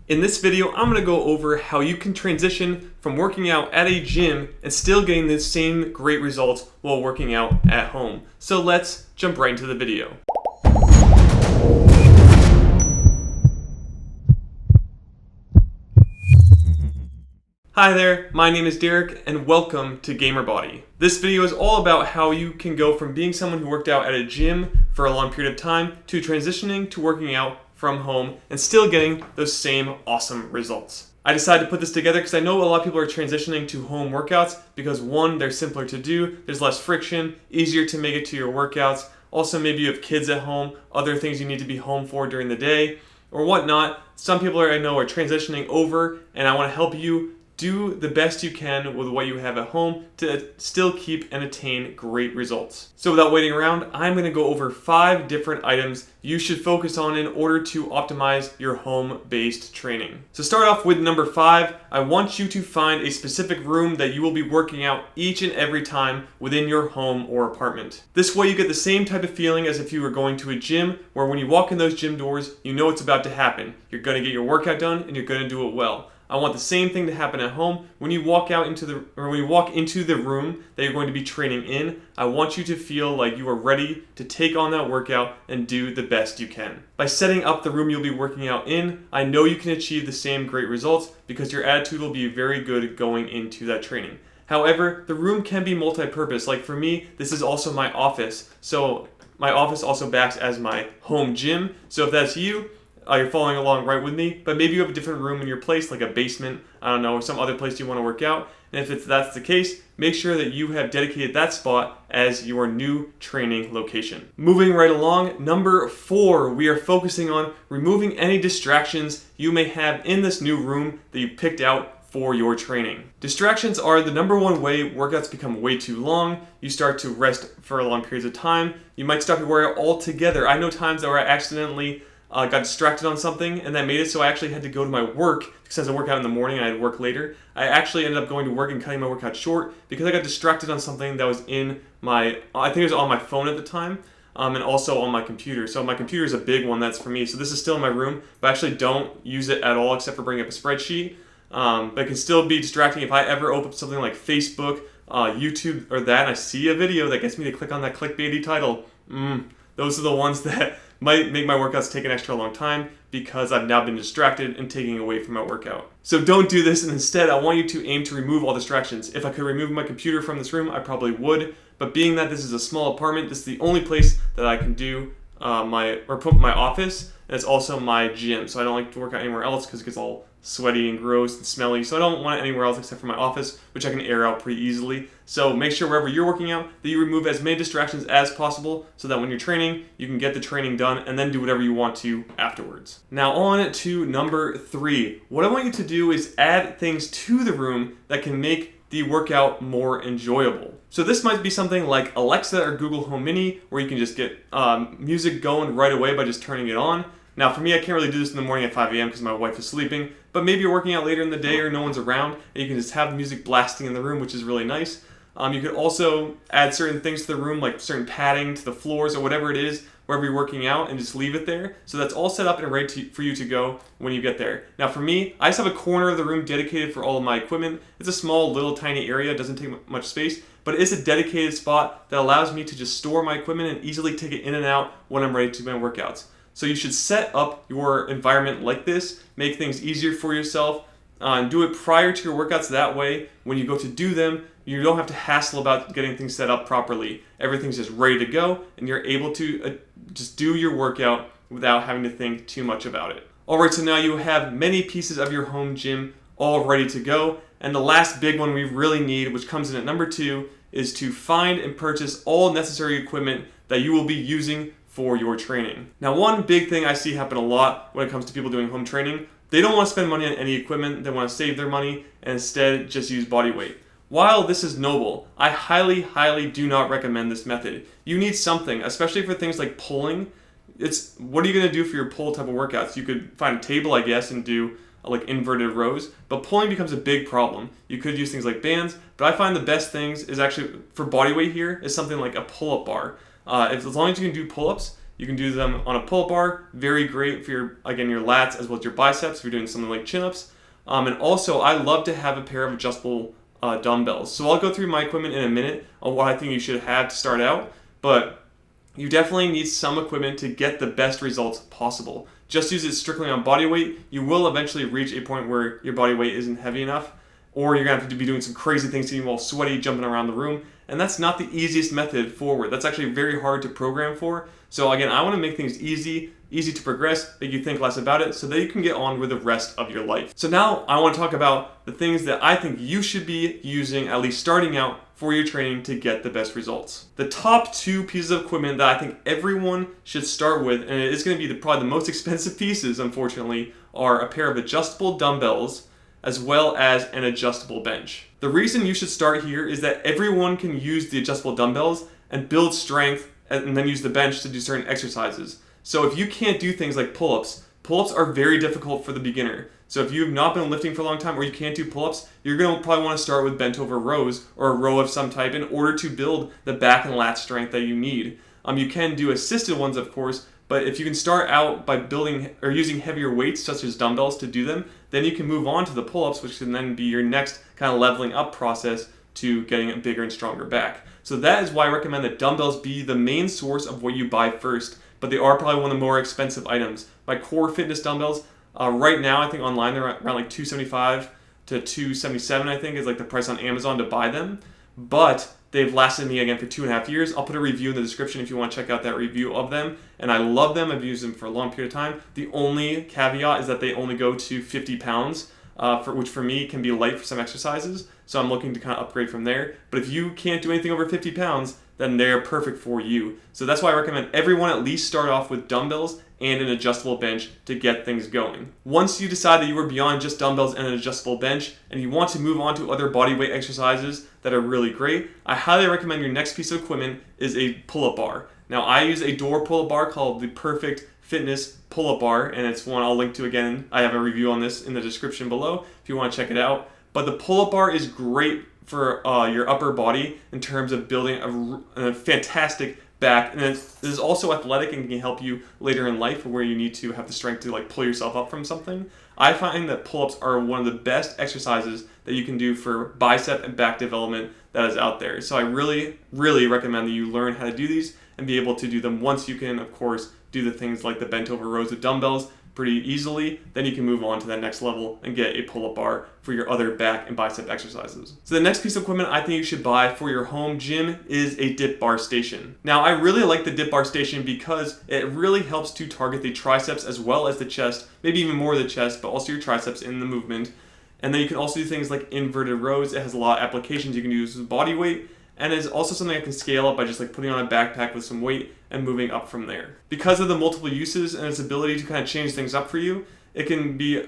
In this video, I'm going to go over how you can transition from working out at a gym and still getting the same great results while working out at home. So let's jump right into the video. Hi there, my name is Derek and welcome to GamerBody. This video is all about how you can go from being someone who worked out at a gym for a long period of time to transitioning to working out from home and still getting those same awesome results. I decided to put this together because I know a lot of people are transitioning to home workouts because one, they're simpler to do, there's less friction, easier to make it to your workouts. Also, maybe you have kids at home, other things you need to be home for during the day or whatnot. Some people I know are transitioning over, and I want to help you do the best you can with what you have at home to still keep and attain great results. So without waiting around, I'm going to go over 5 different items you should focus on in order to optimize your home-based training. So start off with number 5, I want you to find a specific room that you will be working out each and every time within your home or apartment. This way you get the same type of feeling as if you were going to a gym, where when you walk in those gym doors, you know what's about to happen. You're going to get your workout done and you're going to do it well. I want the same thing to happen at home. When you walk into the room that you're going to be training in, I want you to feel like you are ready to take on that workout and do the best you can. By setting up the room you'll be working out in, I know you can achieve the same great results because your attitude will be very good going into that training. However, the room can be multi-purpose. Like for me, this is also my office. So my office also backs as my home gym. So if that's you, you're following along right with me, but maybe you have a different room in your place, like a basement, I don't know, or some other place you want to work out. And if that's the case, make sure that you have dedicated that spot as your new training location. Moving right along, number 4, we are focusing on removing any distractions you may have in this new room that you picked out for your training. Distractions are the number one way workouts become way too long. You start to rest for long periods of time. You might stop your workout altogether. I know times where I accidentally got distracted on something, and that made it so I actually had to go to my work, since I work out in the morning and I had work later. I actually ended up going to work and cutting my workout short because I got distracted on something that was in my, I think it was on my phone at the time, and also on my computer. So my computer is a big one, that's for me. So this is still in my room, but I actually don't use it at all except for bringing up a spreadsheet. But it can still be distracting if I ever open up something like Facebook, YouTube, or that, and I see a video that gets me to click on that clickbaity title. Those are the ones that might make my workouts take an extra long time because I've now been distracted and taking away from my workout. So don't do this, and instead I want you to aim to remove all distractions. If I could remove my computer from this room, I probably would, but being that this is a small apartment, this is the only place that I can do put my office, and it's also my gym. So I don't like to work out anywhere else because it gets all sweaty and gross and smelly, so I don't want it anywhere else except for my office, which I can air out pretty easily. So make sure wherever you're working out that you remove as many distractions as possible so that when you're training, you can get the training done and then do whatever you want to afterwards. Now on to number 3. What I want you to do is add things to the room that can make the workout more enjoyable. So this might be something like Alexa or Google Home Mini, where you can just get music going right away by just turning it on. Now for me, I can't really do this in the morning at 5 a.m. because my wife is sleeping, but maybe you're working out later in the day or no one's around, and you can just have the music blasting in the room, which is really nice. You could also add certain things to the room, like certain padding to the floors or whatever it is, wherever you're working out, and just leave it there. So that's all set up and ready for you to go when you get there. Now for me, I just have a corner of the room dedicated for all of my equipment. It's a small, little, tiny area. It doesn't take much space, but it is a dedicated spot that allows me to just store my equipment and easily take it in and out when I'm ready to do my workouts. So you should set up your environment like this, make things easier for yourself, and do it prior to your workouts. That way, when you go to do them, you don't have to hassle about getting things set up properly. Everything's just ready to go, and you're able to just do your workout without having to think too much about it. Alright, so now you have many pieces of your home gym all ready to go, and the last big one we really need, which comes in at number 2, is to find and purchase all necessary equipment that you will be using for your training. Now, one big thing I see happen a lot when it comes to people doing home training, they don't want to spend money on any equipment, they want to save their money and instead just use body weight. While this is noble, I highly do not recommend this method. You need something, especially for things like pulling. What are you going to do for your pull type of workouts? You could find a table, I guess, and do like inverted rows, but pulling becomes a big problem. You could use things like bands, but I find the best things is actually, for body weight here, is something like a pull-up bar. As long as you can do pull-ups, You can do them on a pull-up bar, very great for your lats as well as your biceps if you're doing something like chin-ups. And also, I love to have a pair of adjustable dumbbells. So I'll go through my equipment in a minute on what I think you should have to start out, but you definitely need some equipment to get the best results possible. Just use it strictly on body weight. You will eventually reach a point where your body weight isn't heavy enough, or you're going to have to be doing some crazy things, getting all sweaty, jumping around the room, and that's not the easiest method forward. That's actually very hard to program for. So again, I want to make things easy to progress, make you think less about it, so that you can get on with the rest of your life. So now I want to talk about the things that I think you should be using, at least starting out, for your training to get the best results. The top 2 pieces of equipment that I think everyone should start with, and it is going to be probably the most expensive pieces, unfortunately, are a pair of adjustable dumbbells as well as an adjustable bench. The reason you should start here is that everyone can use the adjustable dumbbells and build strength and then use the bench to do certain exercises. So if you can't do things like pull-ups are very difficult for the beginner. So if you've not been lifting for a long time or you can't do pull-ups, you're going to probably want to start with bent over rows or a row of some type in order to build the back and lat strength that you need. You can do assisted ones, of course, but if you can start out by building or using heavier weights such as dumbbells to do them, then you can move on to the pull-ups, which can then be your next kind of leveling up process to getting a bigger and stronger back. So that is why I recommend that dumbbells be the main source of what you buy first, but they are probably one of the more expensive items. My core fitness dumbbells, right now I think online they're around like $275 to $277, I think is like the price on Amazon to buy them, but they've lasted me again for 2.5 years. I'll put a review in the description if you want to check out that review of them, and I love them. I've used them for a long period of time. The only caveat is that they only go to 50 pounds, which for me can be light for some exercises, so I'm looking to kind of upgrade from there. But if you can't do anything over 50 pounds, then they're perfect for you. So that's why I recommend everyone at least start off with dumbbells and an adjustable bench to get things going. Once you decide that you are beyond just dumbbells and an adjustable bench and you want to move on to other body weight exercises that are really great, I highly recommend your next piece of equipment is a pull-up bar. Now I use a door pull-up bar called the Perfect Fitness pull-up bar, and it's one I'll link to again. I have a review on this in the description below if you want to check it out. But the pull-up bar is great for your upper body in terms of building a fantastic back, and this is also athletic and can help you later in life where you need to have the strength to like pull yourself up from something. I find that pull-ups are one of the best exercises that you can do for bicep and back development that is out there. So I really, really recommend that you learn how to do these and be able to do them once you can, of course, do the things like the bent over rows of dumbbells pretty easily. Then you can move on to that next level and get a pull-up bar for your other back and bicep exercises. So the next piece of equipment I think you should buy for your home gym is a dip bar station. Now I really like the dip bar station because it really helps to target the triceps as well as the chest, maybe even more the chest, but also your triceps in the movement. And then you can also do things like inverted rows. It has a lot of applications you can use with body weight, and it's also something I can scale up by just like putting on a backpack with some weight and moving up from there. Because of the multiple uses and its ability to kind of change things up for you, it can be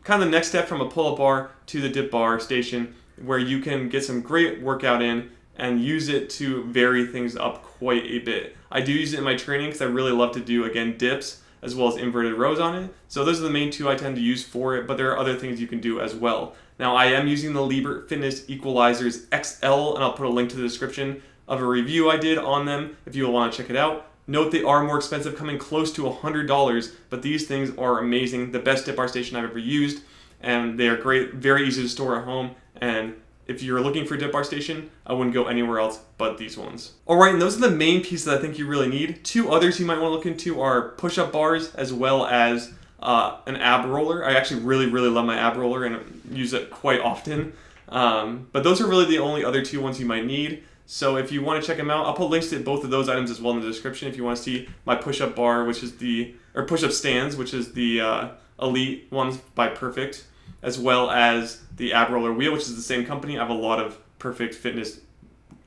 kind of the next step from a pull-up bar to the dip bar station, where you can get some great workout in and use it to vary things up quite a bit. I do use it in my training because I really love to do, again, dips as well as inverted rows on it. So those are the main two I tend to use for it, but there are other things you can do as well. Now I am using the Liebert Fitness Equalizers XL, and I'll put a link to the description of a review I did on them if you want to check it out. Note they are more expensive, coming close to $100, but these things are amazing. The best dip bar station I've ever used, and they are great, very easy to store at home, and if you're looking for a dip bar station, I wouldn't go anywhere else but these ones. Alright, and those are the main pieces I think you really need. Two others you might want to look into are push-up bars as well as an ab roller. I actually really, really love my ab roller and use it quite often. But those are really the only other two ones you might need. So if you want to check them out, I'll put links to both of those items as well in the description if you want to see my push-up bar, or push-up stands, which is the Elite ones by Perfect, as well as the ab roller wheel, which is the same company. I have a lot of Perfect Fitness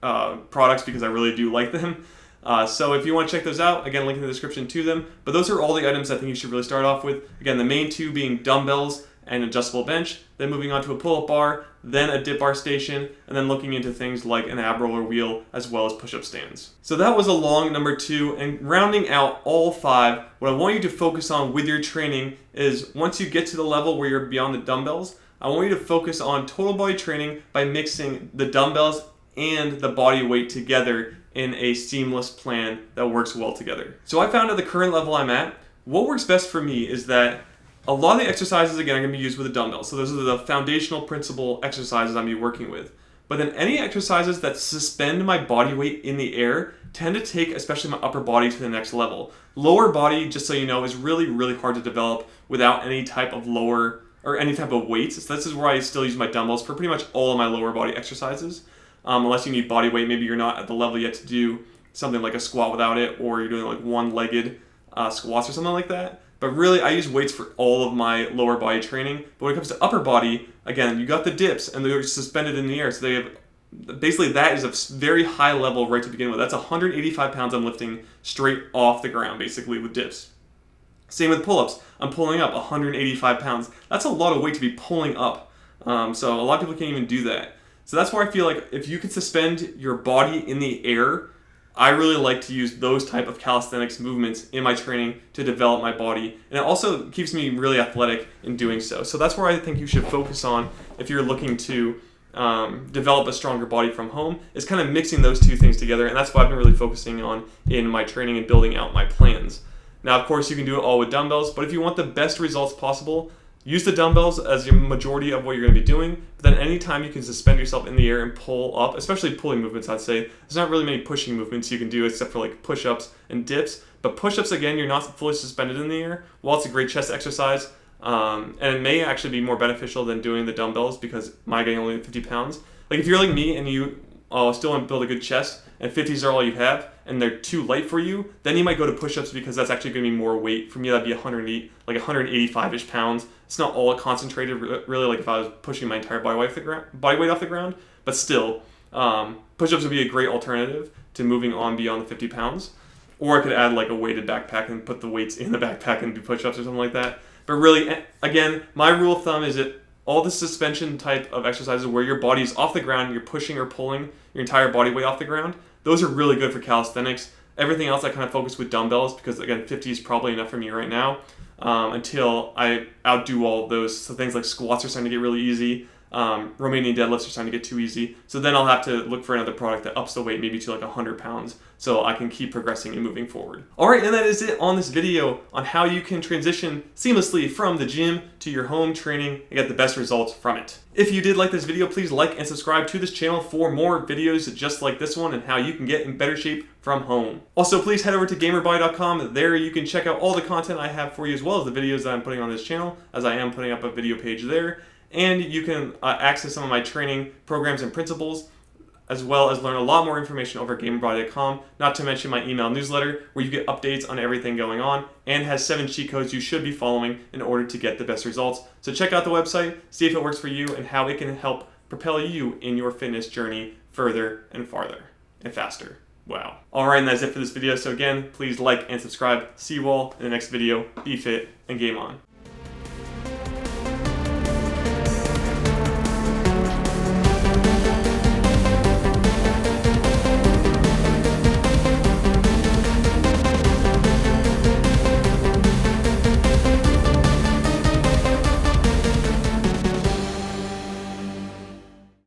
products because I really do like them. So if you want to check those out, again, link in the description to them. But those are all the items I think you should really start off with. Again, the main two being dumbbells and adjustable bench, then moving on to a pull-up bar, then a dip bar station, and then looking into things like an ab roller wheel as well as push-up stands. So that was a long number 2, and rounding out all 5, what I want you to focus on with your training is once you get to the level where you're beyond the dumbbells, I want you to focus on total body training by mixing the dumbbells and the body weight together in a seamless plan that works well together. So I found at the current level I'm at, what works best for me is that a lot of the exercises, again, are going to be used with a dumbbell. So those are the foundational principle exercises I'm going to be working with. But then any exercises that suspend my body weight in the air tend to take especially my upper body to the next level. Lower body, just so you know, is really, really hard to develop without any type of lower or any type of weights. So this is where I still use my dumbbells for pretty much all of my lower body exercises. Unless you need body weight, maybe you're not at the level yet to do something like a squat without it, or you're doing like one-legged squats or something like that. But really, I use weights for all of my lower body training. But when it comes to upper body, again, you got the dips, and they're suspended in the air. So they have, basically, that is a very high level right to begin with. That's 185 pounds I'm lifting straight off the ground, basically, with dips. Same with pull-ups. I'm pulling up 185 pounds. That's a lot of weight to be pulling up. So a lot of people can't even do that. So that's where I feel like if you can suspend your body in the air, I really like to use those type of calisthenics movements in my training to develop my body. And it also keeps me really athletic in doing so. So that's where I think you should focus on if you're looking to develop a stronger body from home, is kind of mixing those two things together. And that's what I've been really focusing on in my training and building out my plans. Now, of course, you can do it all with dumbbells, but if you want the best results possible, use the dumbbells as your majority of what you're going to be doing, but then anytime you can suspend yourself in the air and pull up, especially pulling movements, I'd say, there's not really many pushing movements you can do except for like push-ups and dips. But push-ups, again, you're not fully suspended in the air. While it's a great chest exercise, and it may actually be more beneficial than doing the dumbbells because my getting only 50 pounds. Like if you're like me and you still want to build a good chest and 50s are all you have and they're too light for you, then you might go to push-ups because that's actually going to be more weight. For me, that'd be 185-ish pounds. It's not all concentrated, really, like if I was pushing my entire body weight off the ground. But still, push-ups would be a great alternative to moving on beyond the 50 pounds. Or I could add like a weighted backpack and put the weights in the backpack and do push-ups or something like that. But really, again, my rule of thumb is that all the suspension type of exercises where your body is off the ground, you're pushing or pulling your entire body weight off the ground, those are really good for calisthenics. Everything else I kind of focus with dumbbells because, again, 50 is probably enough for me right now until I outdo all of those. So things like squats are starting to get really easy. Romanian deadlifts are starting to get too easy. So then I'll have to look for another product that ups the weight maybe to like 100 pounds so I can keep progressing and moving forward. All right, and that is it on this video on how you can transition seamlessly from the gym to your home training and get the best results from it. If you did like this video, please like and subscribe to this channel for more videos just like this one and how you can get in better shape from home. Also, please head over to GamerBody.com. There you can check out all the content I have for you as well as the videos that I'm putting on this channel, as I am putting up a video page there. And you can access some of my training programs and principles, as well as learn a lot more information over at GamerBody.com, not to mention my email newsletter, where you get updates on everything going on, and has 7 cheat codes you should be following in order to get the best results. So check out the website, see if it works for you, and how it can help propel you in your fitness journey further and farther and faster. Wow. Alright, and that's it for this video. So again, please like and subscribe. See you all in the next video. Be fit and game on.